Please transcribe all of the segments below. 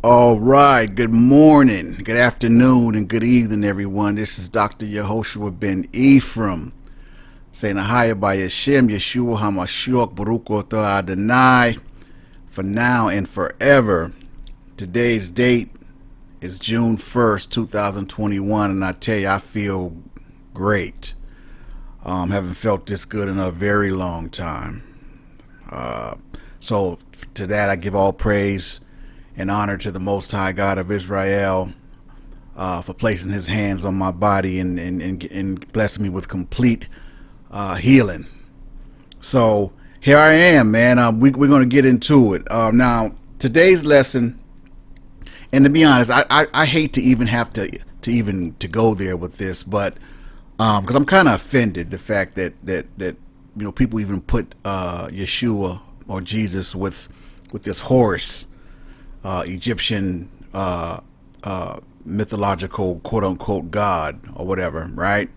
All right, good morning, good afternoon, and good evening, everyone. This is Dr. Yehoshua ben Ephraim, saying Ahaya by Hashem, Yeshua, HaMashiac, Baruch Atah Adonai, for now and forever. Today's date is June 1st, 2021, and I tell you, I feel great. Haven't felt this good in a very long time. So to that, I give all praise and honor to the Most High God of Israel for placing his hands on my body and blessing me with complete healing. So here I am, man. We're going to get into it. Now, today's lesson, and to be honest, I hate to even have to go there with this, but because I'm kind of offended the fact that people even put Yeshua or Jesus with this Horus, Egyptian mythological quote unquote god or whatever, right?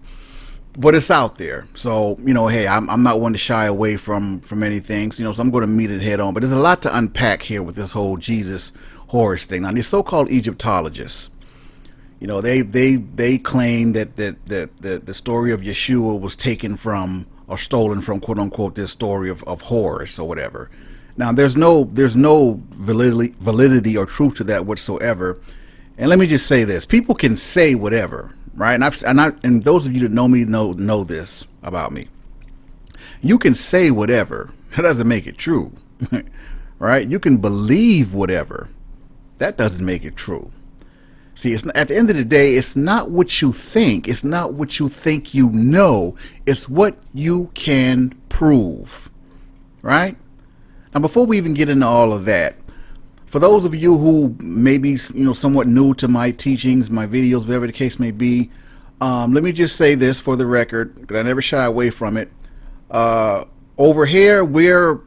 But it's out there. So, hey, I'm not one to shy away from anything. So, so I'm going to meet it head on. But there's a lot to unpack here with this whole Jesus Horus thing. Now, these so-called Egyptologists, they claim that the story of Yeshua was taken from or stolen from quote unquote this story of Horus or whatever. Now, there's no validity or truth to that whatsoever. And let me just say this: people can say whatever, right? And those of you that know me know this about me. You can say whatever. That doesn't make it true, right? You can believe whatever. That doesn't make it true. See, at the end of the day, it's not what you think. It's not what you think you know. It's what you can prove, right? Now, before we even get into all of that, for those of you who may be, somewhat new to my teachings, my videos, whatever the case may be, let me just say this for the record, because I never shy away from it. Over here, we're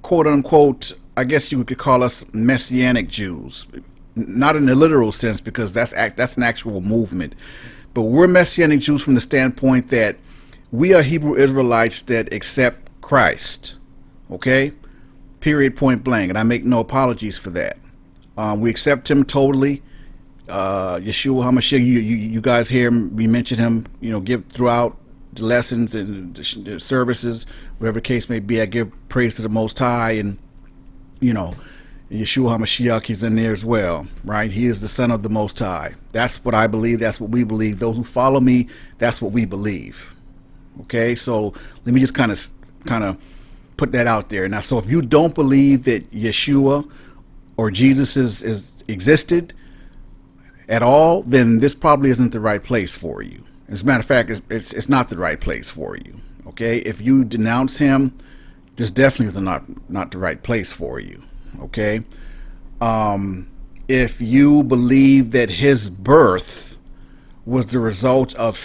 quote unquote, I guess you could call us Messianic Jews. Not in the literal sense, because that's an actual movement, but we're Messianic Jews from the standpoint that we are Hebrew Israelites that accept Christ. Okay, period, point blank, and I make no apologies for that. We accept him totally. Yeshua HaMashiac, you guys hear me mention him, give throughout the lessons and the services, whatever the case may be. I give praise to the Most High, and Yeshua HaMashiac, he's in there as well, right? He is the Son of the Most High. That's what I believe. That's what we believe. Those who follow me, that's what we believe. Okay, so let me just kind of put that out there. Now, so if you don't believe that Yeshua or Jesus is existed at all, then this probably isn't the right place for you. As a matter of fact, it's not the right place for you. Okay, if you denounce him, this definitely is not the right place for you. Okay, if you believe that his birth was the result of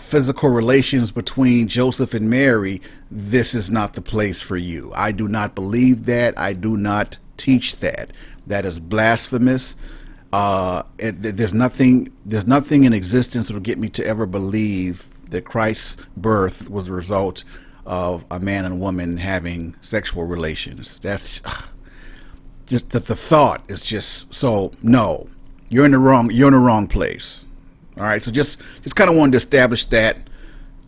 physical relations between Joseph and Mary, this is not the place for you. I do not believe that. I do not teach that. That is blasphemous. There's nothing in existence that will get me to ever believe that Christ's birth was the result of a man and woman having sexual relations. That's just that the thought is just so no. You're in the wrong place. All right, so just kind of wanted to establish that,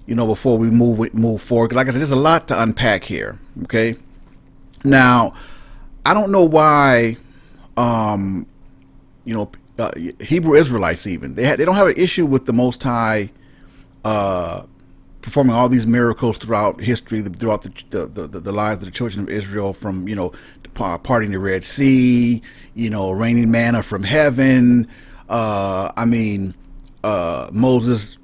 before we move forward. Like I said, there's a lot to unpack here. Okay, now I don't know why, Hebrew Israelites even they don't have an issue with the Most High performing all these miracles throughout history, throughout the lives of the children of Israel, from parting the Red Sea, raining manna from heaven. Moses,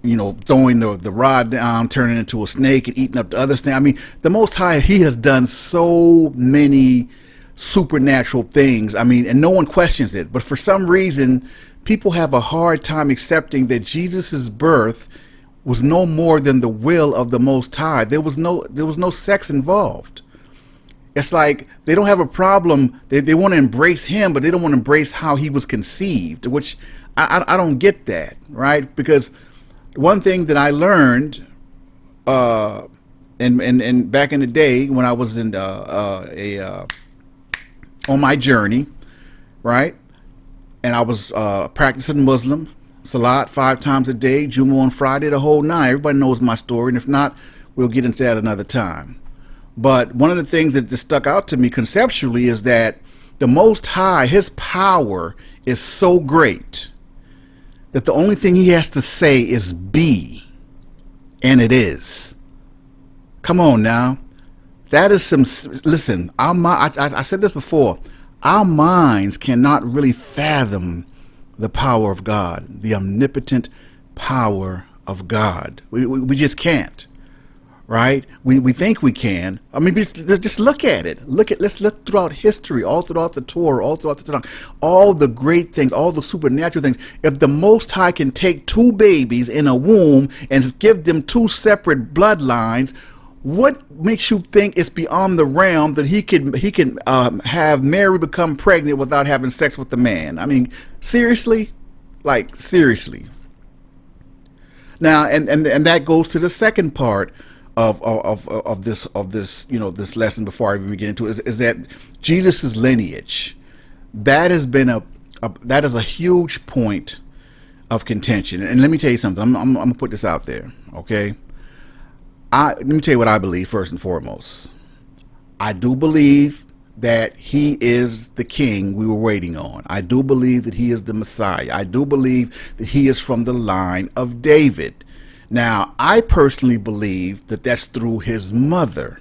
throwing the rod down, turning into a snake and eating up the other snake. The Most High, he has done so many supernatural things. And no one questions it. But for some reason, people have a hard time accepting that Jesus's birth was no more than the will of the Most High. There was no sex involved. It's like they don't have a problem. They want to embrace him, but they don't want to embrace how he was conceived, which I don't get that, right? Because one thing that I learned and back in the day when I was in on my journey, right? and I was practicing Muslim, Salat 5 times a day, Jumu'ah on Friday, the whole nine. Everybody knows my story, and if not, we'll get into that another time. But one of the things that just stuck out to me conceptually is that the Most High, his power is so great that the only thing he has to say is be, and it is. Come on now. That is some, listen, I said this before, our minds cannot really fathom the power of God, the omnipotent power of God. We just can't. Right? We think we can. I mean, just look at it. Let's look throughout history, all throughout the Torah, all throughout the Tanakh, all the great things, all the supernatural things. If the Most High can take 2 babies in a womb and give them 2 separate bloodlines, what makes you think it's beyond the realm that he can have Mary become pregnant without having sex with the man? I mean, seriously? Like, seriously. Now, and that goes to the second part of this this lesson before I even get into it, is that Jesus's lineage, that has been that is a huge point of contention. And let me tell you something. I'm gonna put this out there, okay? Let me tell you what I believe first and foremost. I do believe that he is the king we were waiting on. I do believe that he is the Messiah. I do believe that he is from the line of David. Now, I personally believe that that's through his mother,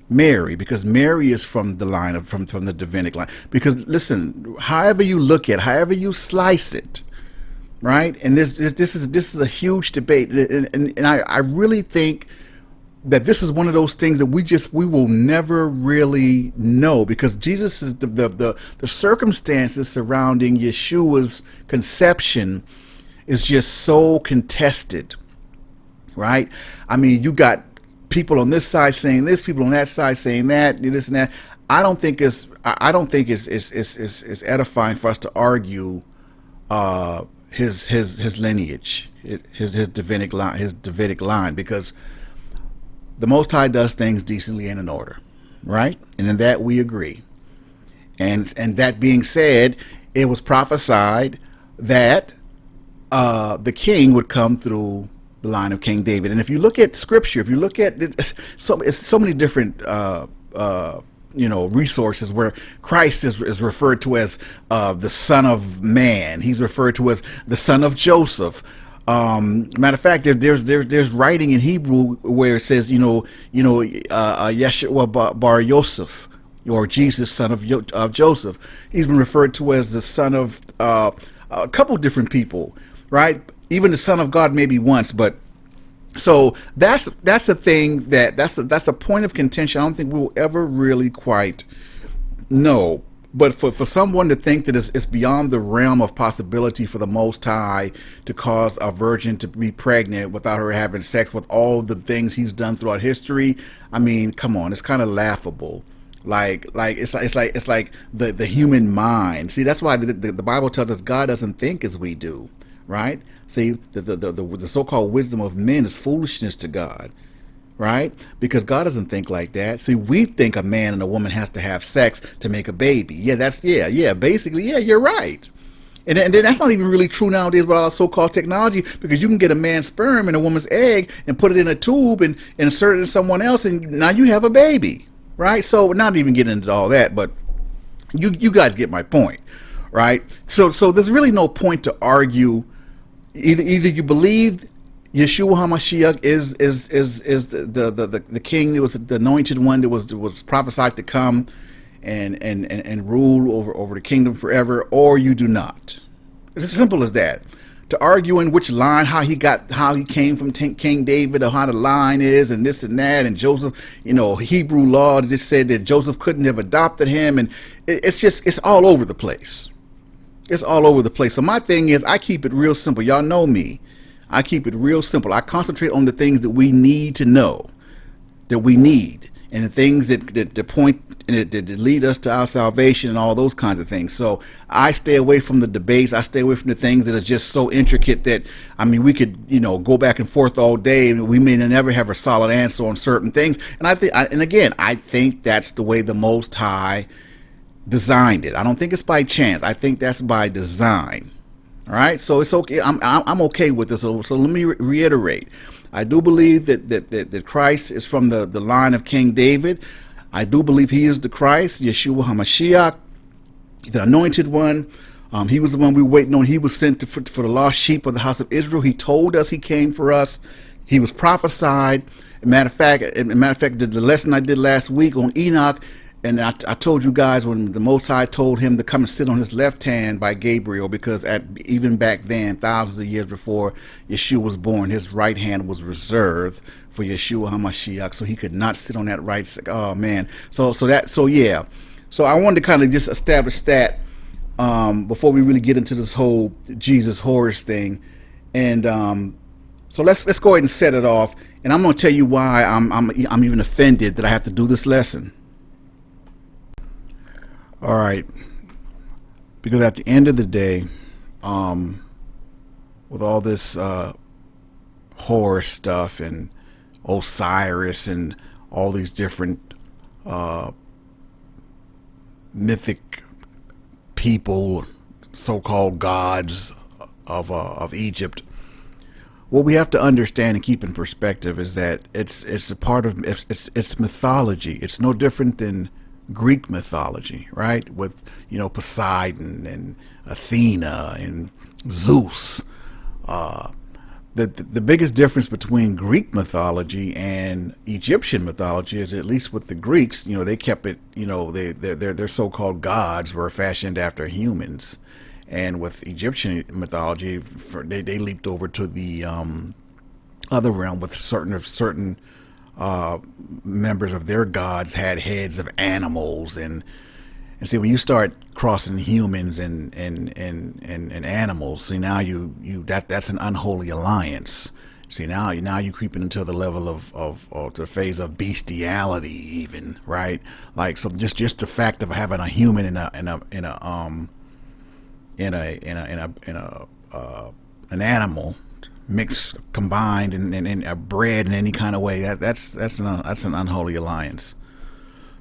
Mary, because Mary is from the line of from the Davidic line. Because listen, however you look at it, however you slice it, right? And this is a huge debate, and I really think that this is one of those things that we will never really know, because Jesus is the circumstances surrounding Yeshua's conception is just so contested. Right? I mean, you got people on this side saying this, people on that side saying that, this and that. I don't think it's edifying for us to argue his lineage, his Davidic line, because the Most High does things decently and in order, right? And in that we agree. And that being said, it was prophesied that the king would come through the line of King David. And if you look at scripture, if you look at it's so many different resources where Christ is referred to as the Son of Man. He's referred to as the son of Joseph. Matter of fact, there's writing in Hebrew where it says Yeshua bar Yosef, or Jesus, son of Joseph. He's been referred to as the son of a couple different people, right? Even the Son of God maybe once, but so that's the thing that's a point of contention. I don't think we'll ever really quite know. But for someone to think that it's beyond the realm of possibility for the Most High to cause a virgin to be pregnant without her having sex, with all the things he's done throughout history, I mean, come on, it's kind of laughable. Like it's like the human mind. See, that's why the Bible tells us God doesn't think as we do, right? See, the so-called wisdom of men is foolishness to God, right? Because God doesn't think like that. See, we think a man and a woman has to have sex to make a baby. Yeah, basically, you're right. And then that's not even really true nowadays with all so-called technology, because you can get a man's sperm in a woman's egg and put it in a tube and insert it in someone else, and now you have a baby, right? So we're not even getting into all that, but you guys get my point, right? So there's really no point to argue. Either you believe Yeshua HaMashiac is the king, that was the anointed one that was prophesied to come and rule over the kingdom forever, or you do not. It's as simple as that. To argue in which line, how he came from King David, or how the line is, and this and that, and Joseph, Hebrew law just said that Joseph couldn't have adopted him, and it's all over the place. It's all over the place. So my thing is, I keep it real simple. Y'all know me. I keep it real simple. I concentrate on the things that we need to know, and the things that point and that lead us to our salvation, and all those kinds of things. So I stay away from the debates. I stay away from the things that are just so intricate that, I mean, we could go back and forth all day, and we may never have a solid answer on certain things. And I think that's the way the Most High designed it. I don't think it's by chance. I think that's by design. All right, so it's okay. I'm okay with this. So let me reiterate. I do believe that Christ is from the line of King David. I do believe he is the Christ, Yeshua HaMashiac, the anointed one. He was the one we were waiting on. He was sent for the lost sheep of the house of Israel. He told us he came for us. He was prophesied. Matter of fact, the lesson I did last week on Enoch, and I told you guys when the Most High told him to come and sit on his left hand by Gabriel, because even back then, thousands of years before Yeshua was born, his right hand was reserved for Yeshua HaMashiach, so he could not sit on that right. Oh man, so yeah. So I wanted to kind of just establish that before we really get into this whole Jesus Horus thing, and so let's go ahead and set it off. And I'm going to tell you why I'm even offended that I have to do this lesson. All right, because at the end of the day, with all this Horus stuff and Osiris and all these different mythic people, so-called gods of Egypt, what we have to understand and keep in perspective is that it's a part of it's mythology. It's no different than Greek mythology, right? With Poseidon and Athena and Zeus. The biggest difference between Greek mythology and Egyptian mythology is, at least with the Greeks, they kept it, their so-called gods were fashioned after humans. And with Egyptian mythology, they leaped over to the other realm with certain members of their gods had heads of animals, and see, when you start crossing humans and animals, see, now that's an unholy alliance. See, now you creeping into the level of the phase of bestiality, even, right? Like, so just the fact of having a human in an animal mixed, combined, and bred in any kind of way, that's an unholy alliance.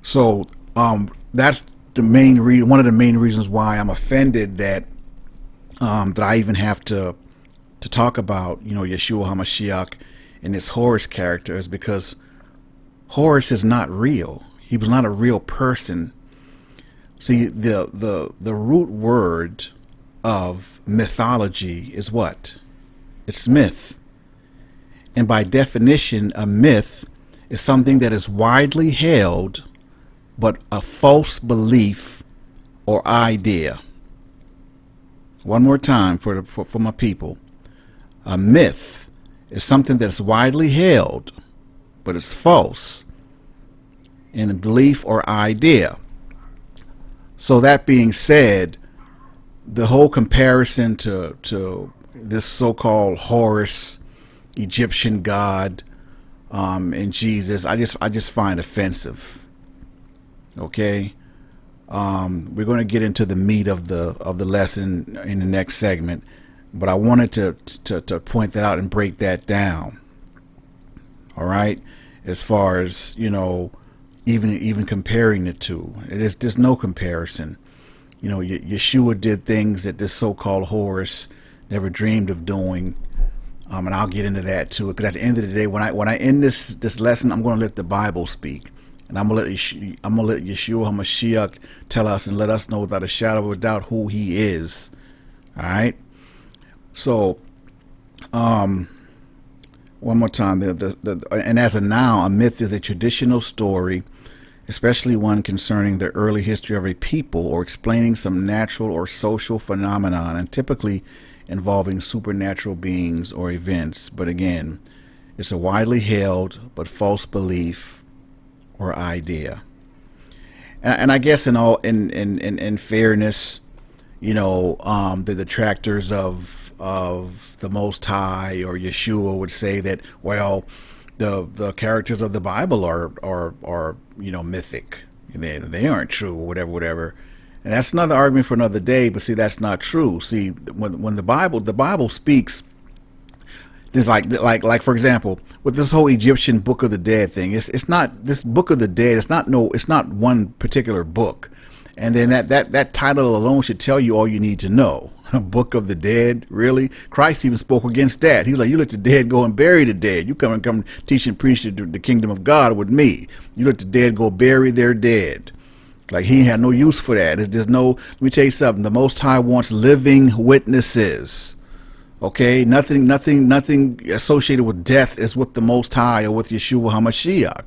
So that's the main reason, one of the main reasons why I'm offended that I even have to talk about Yeshua HaMashiach and this Horus character, is because Horus is not real. He was not a real person. See, the root word of mythology is what? It's myth. And by definition, a myth is something that is widely held, but a false belief or idea. One more time for my people. A myth is something that's widely held, but it's false in a belief or idea. So that being said, the whole comparison to this so-called Horus, Egyptian god, and Jesus, I just find offensive. Okay, we're going to get into the meat of the lesson in the next segment, but I wanted to point that out and break that down. All right, as far as even comparing the two, there's no comparison. Yeshua did things that this so-called Horus never dreamed of doing, and I'll get into that too. Because at the end of the day, when I end this lesson, I'm going to let the Bible speak, and I'm gonna let Yeshua HaMashiach tell us and let us know without a shadow of a doubt who he is. All right. So, one more time. And as a noun, a myth is a traditional story, especially one concerning the early history of a people or explaining some natural or social phenomenon, and typically involving supernatural beings or events. But again, it's a widely held but false belief or idea. And I guess in fairness, the detractors of the Most High or Yeshua would say that, well, the characters of the Bible are mythic. They aren't true, or whatever. And that's another argument for another day. But see, that's not true. See, when the Bible speaks, there's like for example, with this whole Egyptian Book of the Dead thing, it's not this Book of the Dead. It's not one particular book. And then that title alone should tell you all you need to know. Book of the Dead, really? Christ even spoke against that. He was like, you let the dead go and bury the dead. You come teach and preach the kingdom of God with me. You let the dead go bury their dead. Like, he had no use for that. There's no, let me tell you something. The Most High wants living witnesses. Okay? Nothing associated with death is with the Most High or with Yeshua HaMashiac.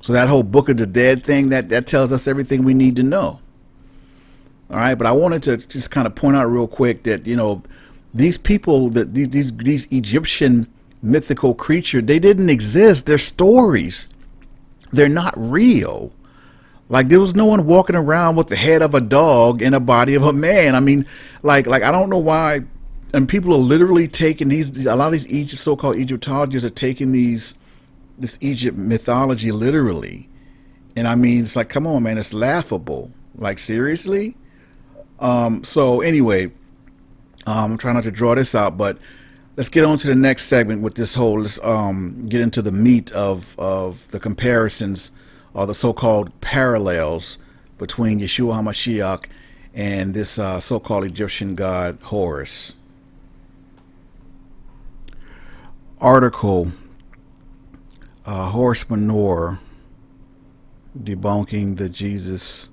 So that whole Book of the Dead thing, that tells us everything we need to know. All right, but I wanted to just kind of point out real quick that, you know, these people, that these Egyptian mythical creatures, they didn't exist. They're stories. They're not real. Like, there was no one walking around with the head of a dog and a body of a man. I mean, like I don't know why. And people are literally taking a lot of these so-called Egyptologists are taking this Egypt mythology literally. And I mean, it's like, come on, man, it's laughable. Like, seriously? So anyway, I'm trying not to draw this out, but let's get on to the next segment with this whole, let's get into the meat of the comparisons or the so-called parallels between Yeshua HaMashiach and this so-called Egyptian god Horus. Article, Horse Manure, debunking the Jesus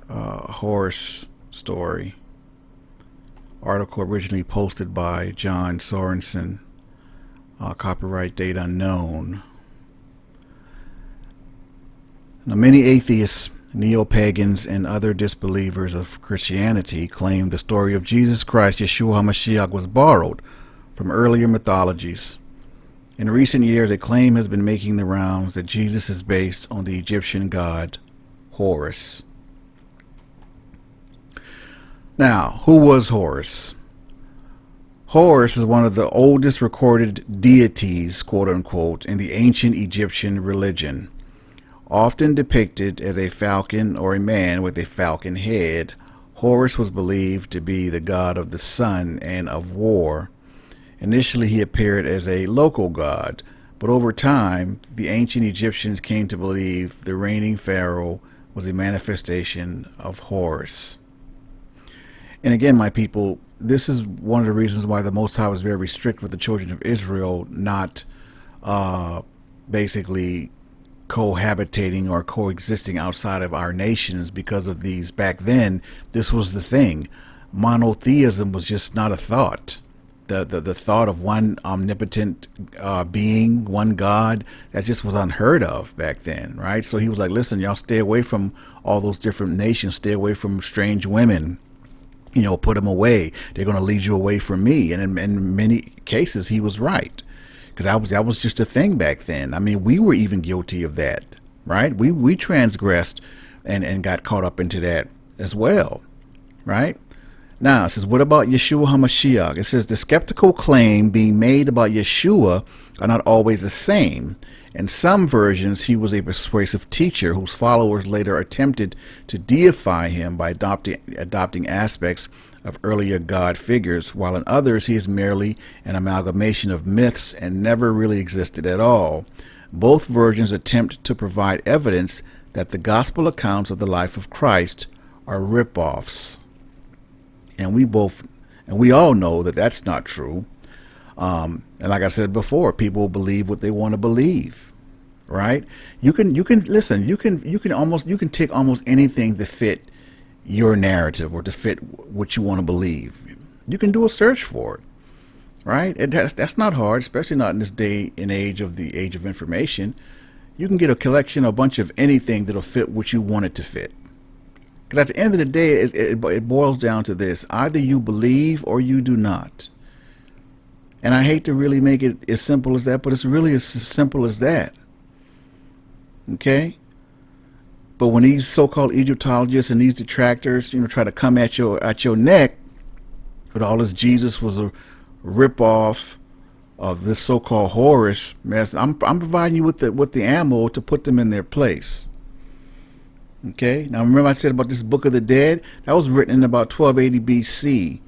Horus story. Article originally posted by John Sorensen. Copyright date unknown. Now, many atheists, neo-pagans, and other disbelievers of Christianity claim the story of Jesus Christ, Yeshua HaMashiach, was borrowed from earlier mythologies. In recent years, a claim has been making the rounds that Jesus is based on the Egyptian god Horus. Now, who was Horus? Horus is one of the oldest recorded deities, quote unquote, in the ancient Egyptian religion. Often depicted as a falcon or a man with a falcon head, Horus was believed to be the god of the sun and of war. Initially, he appeared as a local god, but over time, the ancient Egyptians came to believe the reigning pharaoh was a manifestation of Horus. And again, my people, this is one of the reasons why the Most High was very strict with the children of Israel not basically cohabitating or coexisting outside of our nations because of these. Back then, this was the thing. Monotheism was just not a thought. The thought of one omnipotent being, one God, that just was unheard of back then, right? So he was like, listen, y'all stay away from all those different nations, stay away from strange women, you know, put them away. They're going to lead you away from me. And in many cases, he was right, because that was just a thing back then. I mean, we were even guilty of that, right? We transgressed and got caught up into that as well, right? Now, it says, what about Yeshua HaMashiach? It says, the skeptical claim being made about Yeshua are not always the same. In some versions, he was a persuasive teacher whose followers later attempted to deify him by adopting aspects of earlier God figures, while in others, he is merely an amalgamation of myths and never really existed at all. Both versions attempt to provide evidence that the gospel accounts of the life of Christ are rip-offs. And we all know that that's not true. And like I said before, people believe what they want to believe, right? You can listen. You can take almost anything to fit your narrative or to fit what you want to believe. You can do a search for it, right? That's not hard, especially not in this day and age of the age of information. You can get a collection, a bunch of anything that'll fit what you want it to fit. Because at the end of the day, it boils down to this: either you believe or you do not. And I hate to really make it as simple as that, but it's really as simple as that. Okay? But when these so-called Egyptologists and these detractors, try to come at your neck with all this Jesus was a rip-off of this so-called Horus mess, I'm providing you with the ammo to put them in their place. Okay? Now remember I said about this Book of the Dead? That was written in about 1280 BC,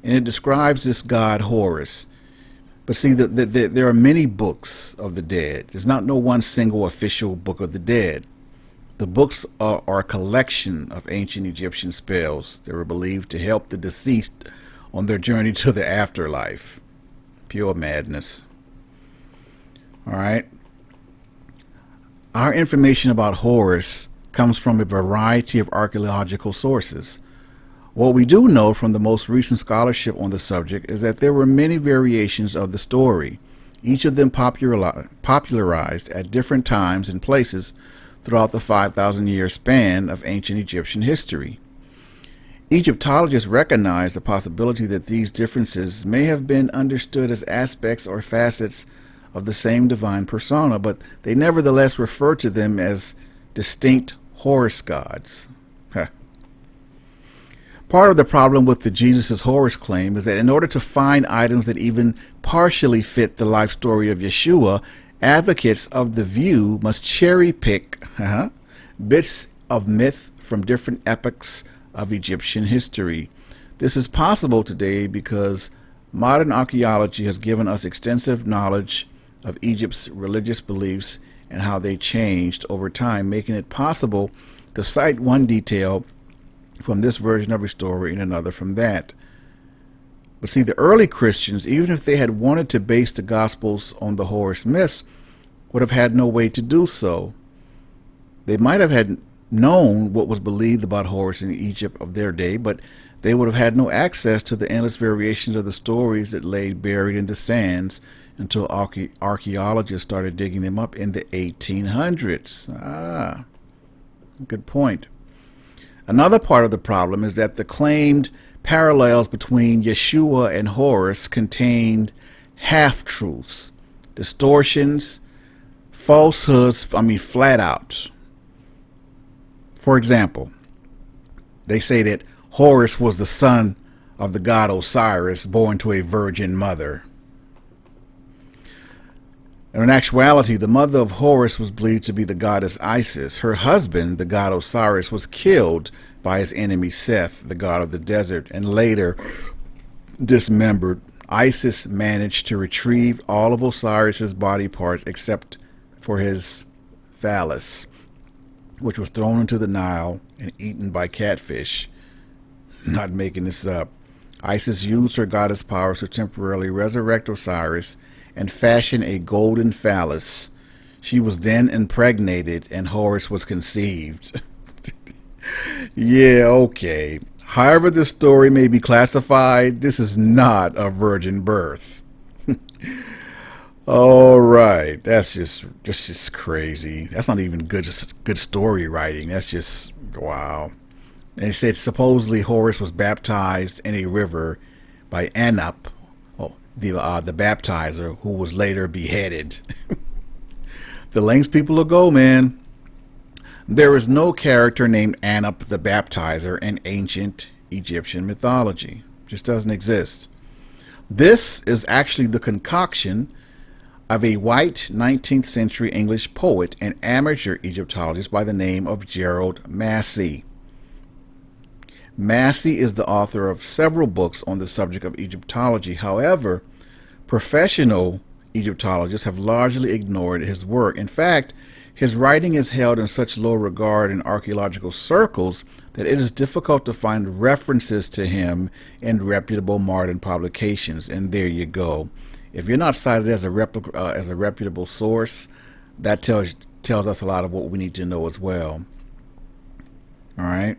and it describes this god Horus. But see, there are many books of the dead. There's not no one single official Book of the Dead. The books are a collection of ancient Egyptian spells that were believed to help the deceased on their journey to the afterlife. Pure madness. All right. Our information about Horus comes from a variety of archaeological sources. What we do know from the most recent scholarship on the subject is that there were many variations of the story, each of them popularized at different times and places throughout the 5,000-year span of ancient Egyptian history. Egyptologists recognize the possibility that these differences may have been understood as aspects or facets of the same divine persona, but they nevertheless refer to them as distinct Horus gods. Part of the problem with the Jesus' Horus claim is that in order to find items that even partially fit the life story of Yeshua, advocates of the view must cherry-pick bits of myth from different epochs of Egyptian history. This is possible today because modern archaeology has given us extensive knowledge of Egypt's religious beliefs and how they changed over time, making it possible to cite one detail from this version of a story and another from that. But see, the early Christians, even if they had wanted to base the Gospels on the Horus myths, would have had no way to do so. They might have had known what was believed about Horus in Egypt of their day, but they would have had no access to the endless variations of the stories that lay buried in the sands until archaeologists started digging them up in the 1800s. Good point. Another part of the problem is that the claimed parallels between Yeshua and Horus contained half-truths, distortions, falsehoods, flat out. For example, they say that Horus was the son of the god Osiris, born to a virgin mother. And in actuality, the mother of Horus was believed to be the goddess Isis. Her husband, the god Osiris, was killed by his enemy Seth, the god of the desert, and later dismembered. Isis managed to retrieve all of Osiris's body parts except for his phallus, which was thrown into the Nile and eaten by catfish. Not making this up. Isis used her goddess powers to temporarily resurrect Osiris and fashion a golden phallus. She was then impregnated and Horus was conceived. Yeah, okay. However this story may be classified, this is not a virgin birth. All right, that's just crazy. That's not even good story writing. That's just wow. And it said supposedly Horus was baptized in a river by Anup, the baptizer, who was later beheaded. The lengths people will go, man. There is no character named Anup the baptizer in ancient Egyptian mythology. Just doesn't exist. This is actually the concoction of a white 19th century English poet and amateur Egyptologist by the name of Gerald Massey. Massey is the author of several books on the subject of Egyptology. However, professional Egyptologists have largely ignored his work. In fact, his writing is held in such low regard in archaeological circles that it is difficult to find references to him in reputable modern publications. And there you go. If you're not cited as a reputable source, that tells us a lot of what we need to know as well. All right.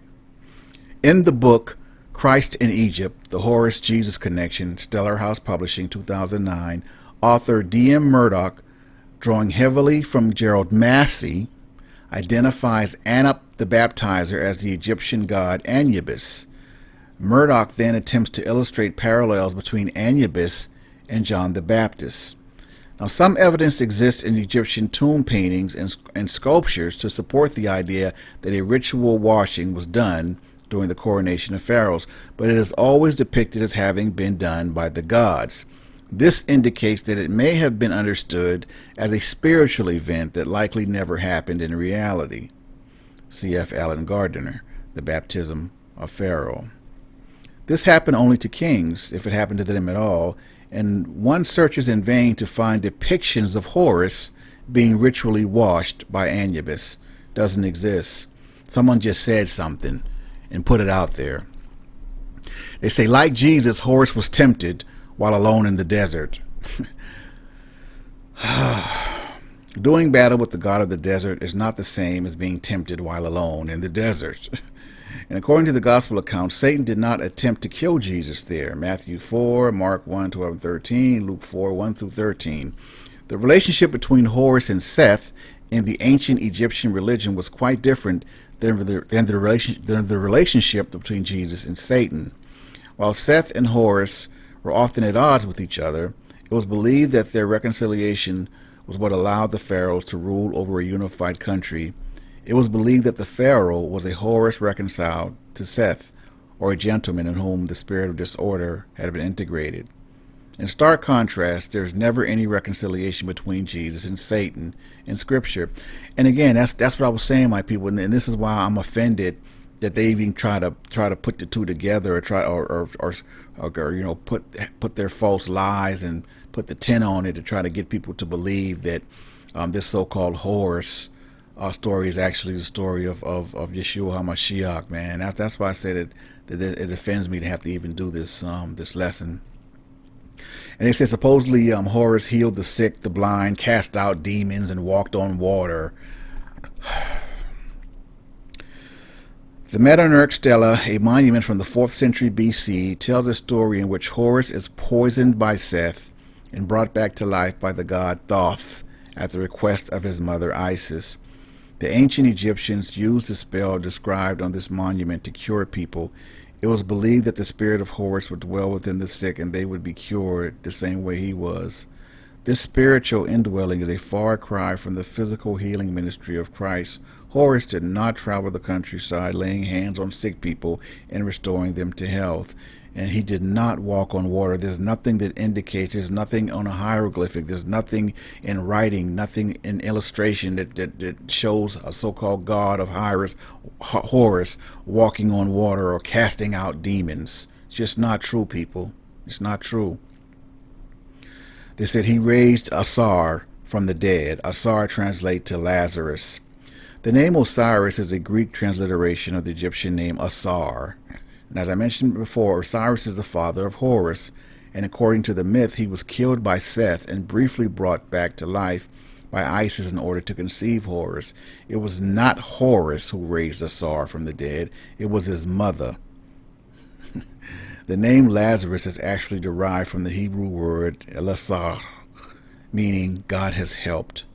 In the book Christ in Egypt, The Horus-Jesus Connection, Stellar House Publishing, 2009, author D.M. Murdoch, drawing heavily from Gerald Massey, identifies Anup the baptizer as the Egyptian god Anubis. Murdoch then attempts to illustrate parallels between Anubis and John the Baptist. Now, some evidence exists in Egyptian tomb paintings and sculptures to support the idea that a ritual washing was done during the coronation of pharaohs, but it is always depicted as having been done by the gods. This indicates that it may have been understood as a spiritual event that likely never happened in reality. C.F. Allen Gardner, The Baptism of Pharaoh. This happened only to kings, if it happened to them at all, and one searches in vain to find depictions of Horus being ritually washed by Anubis. doesn't exist. Someone just said something and put it out there. They say, like Jesus, Horus was tempted while alone in the desert. Doing battle with the God of the desert is not the same as being tempted while alone in the desert. And according to the gospel account, Satan did not attempt to kill Jesus there. Matthew 4, Mark 1, 12, and 13, Luke 4, 1 through 13. The relationship between Horus and Seth in the ancient Egyptian religion was quite different than the relationship between Jesus and Satan. While Seth and Horus were often at odds with each other, it was believed that their reconciliation was what allowed the pharaohs to rule over a unified country. It was believed that the pharaoh was a Horus reconciled to Seth, or a gentleman in whom the spirit of disorder had been integrated. In stark contrast, there is never any reconciliation between Jesus and Satan in Scripture. And again, that's what I was saying, my people, and this is why I'm offended that they even try to put the two together, or you know, put their false lies and put the 10 on it to try to get people to believe that this so-called Horus story is actually the story of Yeshua HaMashiac, man. That's why I said that it offends me to have to even do this this lesson. And they said supposedly Horus healed the sick, the blind, cast out demons, and walked on water. The Metanurk Stela, a monument from the 4th century BC, tells a story in which Horus is poisoned by Seth and brought back to life by the god Thoth at the request of his mother Isis. The ancient Egyptians used the spell described on this monument to cure people. It was believed that the spirit of Horus would dwell within the sick and they would be cured the same way he was. This spiritual indwelling is a far cry from the physical healing ministry of Christ. Horus did not travel the countryside laying hands on sick people and restoring them to health. And he did not walk on water. There's nothing that indicates, there's nothing on a hieroglyphic, there's nothing in writing, nothing in illustration that shows a so-called god of Horus walking on water or casting out demons. It's just not true, people. It's not true. They said he raised Asar from the dead. Asar translates to Lazarus. The name Osiris is a Greek transliteration of the Egyptian name Asar. And as I mentioned before, Osiris is the father of Horus, and according to the myth, he was killed by Seth and briefly brought back to life by Isis in order to conceive Horus. It was not Horus who raised Asar from the dead, it was his mother. The name Lazarus is actually derived from the Hebrew word Elasar, meaning God has helped.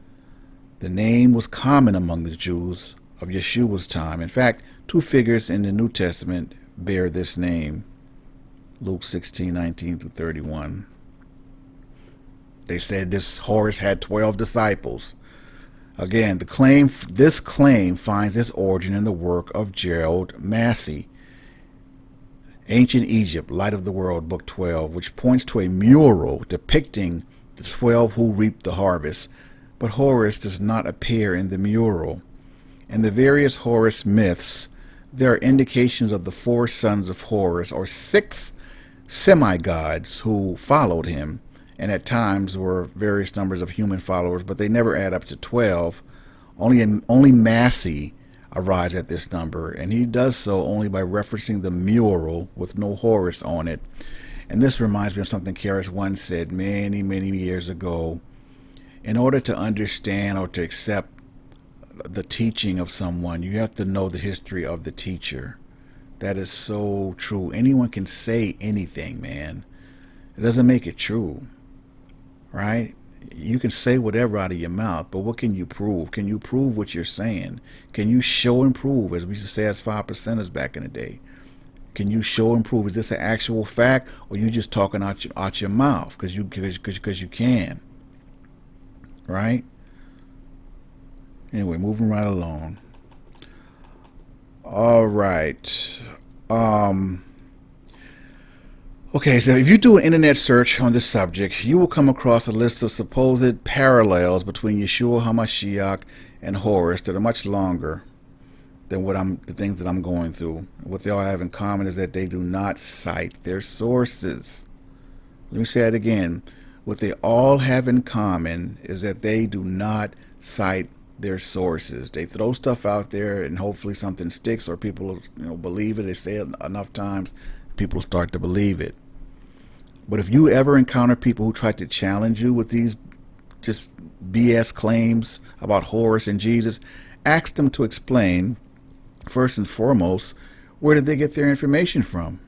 The name was common among the Jews of Yeshua's time. In fact, 2 figures in the New Testament bear this name. Luke 16:19 through 31. They said this Horus had 12 disciples. Again, this claim finds its origin in the work of Gerald Massey, Ancient Egypt, Light of the World, Book 12, which points to a mural depicting the 12 who reaped the harvest, but Horus does not appear in the mural. In the various Horus myths, there are indications of the 4 sons of Horus, or 6 semi-gods who followed him, and at times were various numbers of human followers, but they never add up to 12. Only Massey arrives at this number, and he does so only by referencing the mural with no Horus on it. And this reminds me of something Karis once said many, many years ago. In order to understand or to accept the teaching of someone, you have to know the history of the teacher. That is so true. Anyone can say anything, man. It doesn't make it true, right? You can say whatever out of your mouth, but what can you prove? Can you prove what you're saying? Can you show and prove, as we used to say as 5%ers back in the day? Can you show and prove? Is this an actual fact, or you just talking out your mouth because you can? Right? Anyway, moving right along. All right. Okay, so if you do an internet search on this subject, you will come across a list of supposed parallels between Yeshua HaMashiach and Horus that are much longer than the things that I'm going through. What they all have in common is that they do not cite their sources. Let me say that again. What they all have in common is that they do not cite their sources. They throw stuff out there and hopefully something sticks, or people, believe it. They say it enough times, people start to believe it. But if you ever encounter people who try to challenge you with these just BS claims about Horus and Jesus, ask them to explain, first and foremost, where did they get their information from?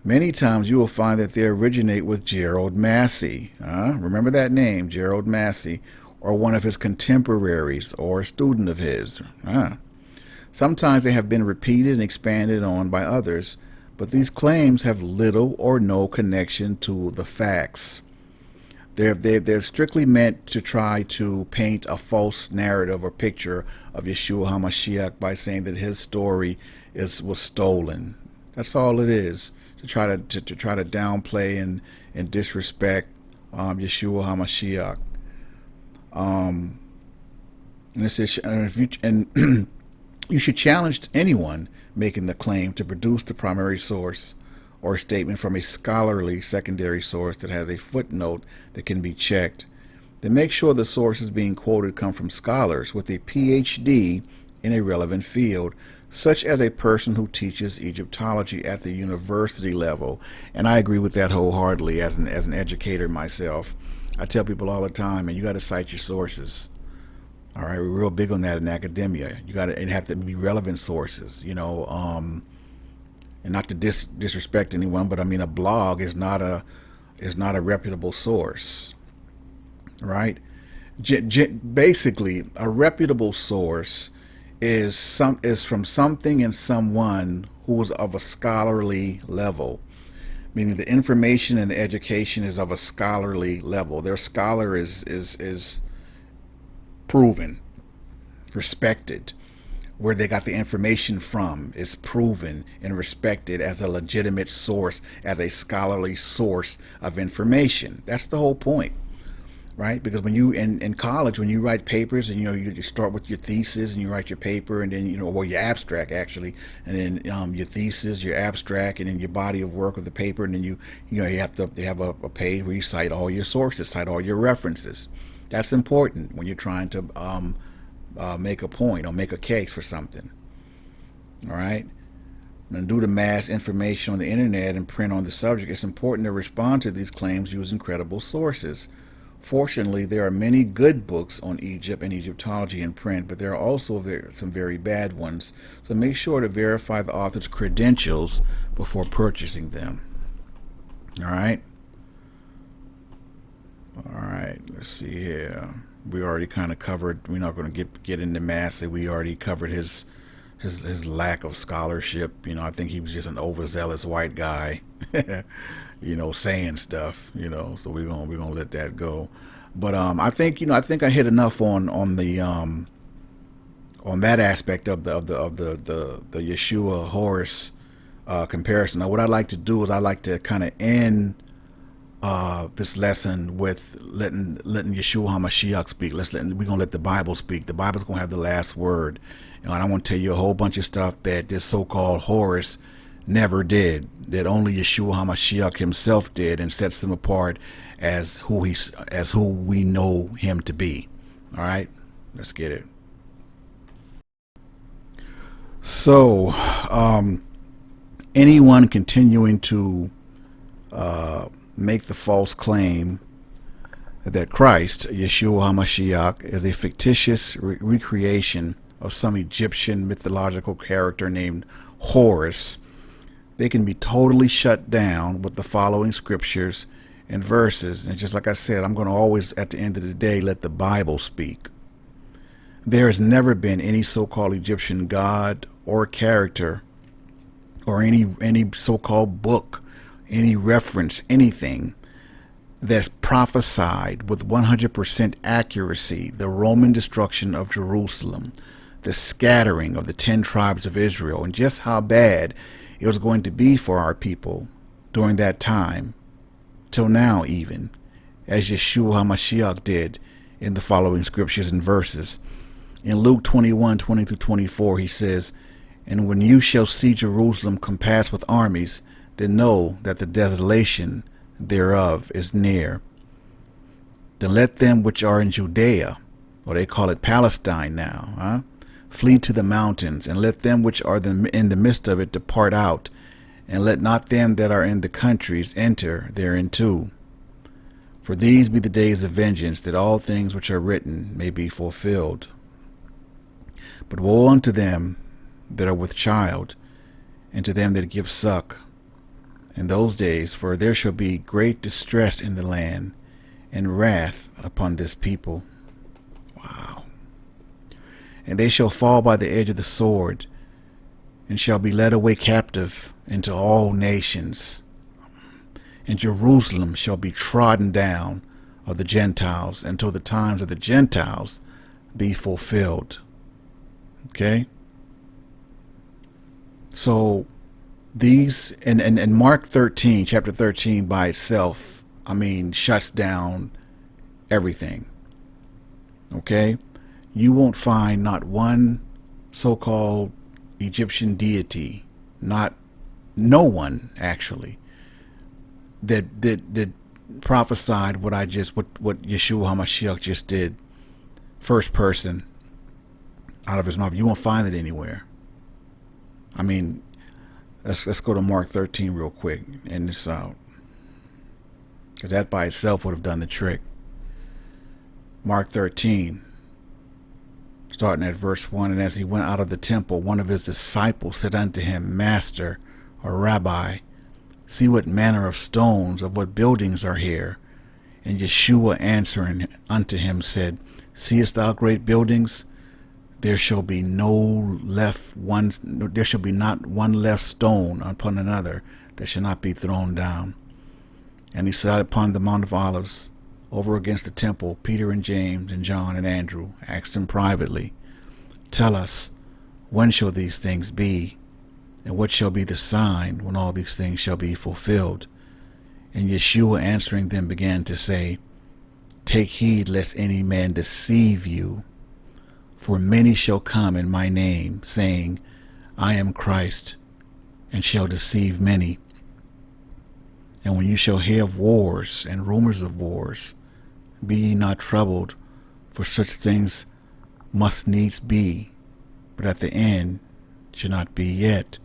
Many times you will find that they originate with Gerald Massey. Remember that name, Gerald Massey, or one of his contemporaries or a student of his. Sometimes they have been repeated and expanded on by others, but these claims have little or no connection to the facts. They're strictly meant to try to paint a false narrative or picture of Yeshua HaMashiac by saying that his story was stolen. That's all it is. To try to downplay and disrespect Yeshua HaMashiach. And you should challenge anyone making the claim to produce the primary source or a statement from a scholarly secondary source that has a footnote that can be checked. Then make sure the sources being quoted come from scholars with a PhD in a relevant field, such as a person who teaches Egyptology at the university level. And I agree with that wholeheartedly as an educator myself. I tell people all the time, and you got to cite your sources. All right, we're real big on that in academia. It have to be relevant sources, and not to disrespect anyone, but I mean, a blog is not a reputable source, right? Basically, a reputable source is from something and someone who is of a scholarly level, meaning the information and the education is of a scholarly level. Their scholar is proven, respected. Where they got the information from is proven and respected as a legitimate source, as a scholarly source of information. That's the whole point, right? Because when you in college, when you write papers, and you start with your thesis and you write your paper, and then or your abstract actually, and then your thesis, your abstract, and then your body of work of the paper, and then you have to have a page where you cite all your sources, cite all your references. That's important when you're trying to make a point or make a case for something. All right. And due to mass information on the internet and print on the subject, it's important to respond to these claims using credible sources. Fortunately, there are many good books on Egypt and Egyptology in print, but there are also some very bad ones. So make sure to verify the author's credentials before purchasing them. All right. All right. Let's see here. We already kind of covered. We're not going to get into Massey. We already covered his lack of scholarship. I think he was just an overzealous white guy, saying stuff. So we're gonna let that go. But I think I hit enough on that aspect of the Yeshua Horus comparison. Now, what I'd like to do is I'd like to kind of end this lesson with letting Yeshua HaMashiach speak. We're gonna let the Bible speak. The Bible's gonna have the last word, and I want to tell you a whole bunch of stuff that this so-called Horus never did, that only Yeshua HaMashiach himself did, and sets him apart as who we know him to be. All right, let's get it. So, anyone continuing to make the false claim that Christ, Yeshua HaMashiach, is a fictitious recreation of some Egyptian mythological character named Horus, they can be totally shut down with the following scriptures and verses. And just like I said, I'm going to always, at the end of the day, let the Bible speak. There has never been any so-called Egyptian god or character or any so-called book, any reference, anything that's prophesied with 100% accuracy the Roman destruction of Jerusalem, the scattering of the 10 tribes of Israel, and just how bad it was going to be for our people during that time, till now even, as Yeshua HaMashiach did in the following scriptures and verses. In Luke 21:20-24, he says, "And when you shall see Jerusalem compassed with armies, then know that the desolation thereof is near. Then let them which are in Judea or they call it Palestine now, huh? Flee to the mountains, and let them which are in the midst of it depart out, and let not them that are in the countries enter thereinto. For these be the days of vengeance, that all things which are written may be fulfilled. But woe unto them that are with child, and to them that give suck in those days, for there shall be great distress in the land, and wrath upon this people. Wow. And they shall fall by the edge of the sword, and shall be led away captive into all nations. And Jerusalem shall be trodden down of the Gentiles, until the times of the Gentiles be fulfilled. Okay? So these, and Mark 13, chapter 13 by itself, I mean, shuts down everything. Okay? You won't find not one so-called Egyptian deity, no one actually, that prophesied what Yeshua HaMashiac just did, first person, out of his mouth. You won't find it anywhere. I mean, let's go to Mark 13 real quick, and this out, because that by itself would have done the trick. Mark 13, starting at verse 1, and as he went out of the temple, one of his disciples said unto him, Master, or Rabbi, see what manner of stones, of what buildings are here. And Yeshua answering unto him said, Seest thou great buildings? There shall be there shall be not one left stone upon another that shall not be thrown down. And he sat upon the Mount of Olives, over against the temple. Peter and James and John and Andrew asked him privately, Tell us, when shall these things be? And what shall be the sign when all these things shall be fulfilled? And Yeshua answering them began to say, Take heed lest any man deceive you. For many shall come in my name, saying, I am Christ, and shall deceive many. And when you shall hear of wars and rumors of wars, be ye not troubled, for such things must needs be, but at the end shall not be yet.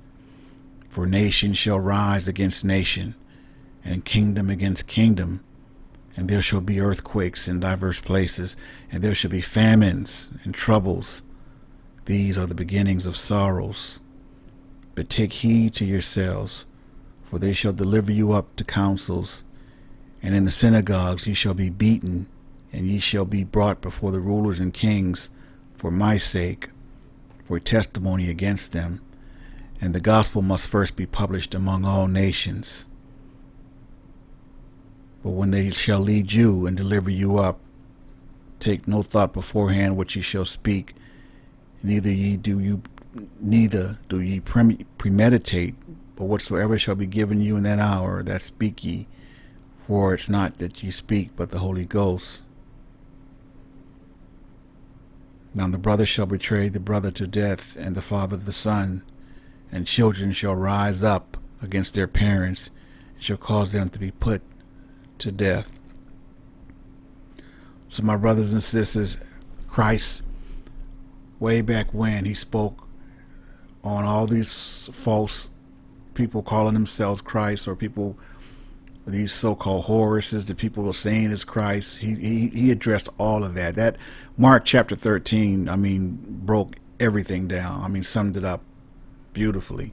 For nation shall rise against nation, and kingdom against kingdom, and there shall be earthquakes in divers places, and there shall be famines and troubles. These are the beginnings of sorrows. But take heed to yourselves, for they shall deliver you up to councils, and in the synagogues ye shall be beaten, and ye shall be brought before the rulers and kings for my sake, for a testimony against them. And the gospel must first be published among all nations. But when they shall lead you and deliver you up, take no thought beforehand what ye shall speak, neither do ye premeditate, but whatsoever shall be given you in that hour, that speak ye. For it's not that ye speak, but the Holy Ghost. Now the brother shall betray the brother to death, and the father the son, and children shall rise up against their parents, and shall cause them to be put to death. So my brothers and sisters, Christ, way back when, he spoke on all these false people calling themselves Christ, or people, these so-called Horuses, the people are saying is Christ. He addressed all of that. That Mark chapter 13, I mean, broke everything down. I mean, summed it up beautifully.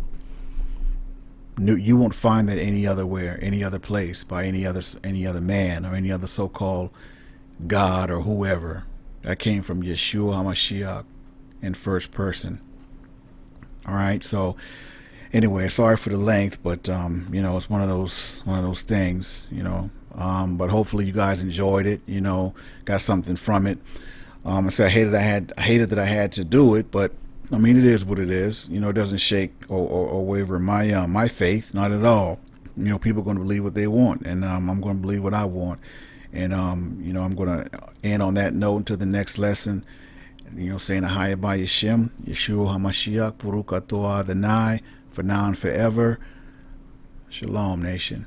You won't find that any other place, by any other man or any other so-called God or whoever. That came from Yeshua HaMashiac in first person. All right, so anyway, sorry for the length, but it's one of those things, but hopefully you guys enjoyed it, got something from it. I said I hated that I had to do it, but I mean, it is what it is. It doesn't shake or waver my faith, not at all. People are going to believe what they want, and I'm going to believe what I want. And I'm going to end on that note until the next lesson. Saying Ahaya by Yeshem, Yeshua HaMashiach, Baruch Atah Adonai, for now and forever. Shalom, nation.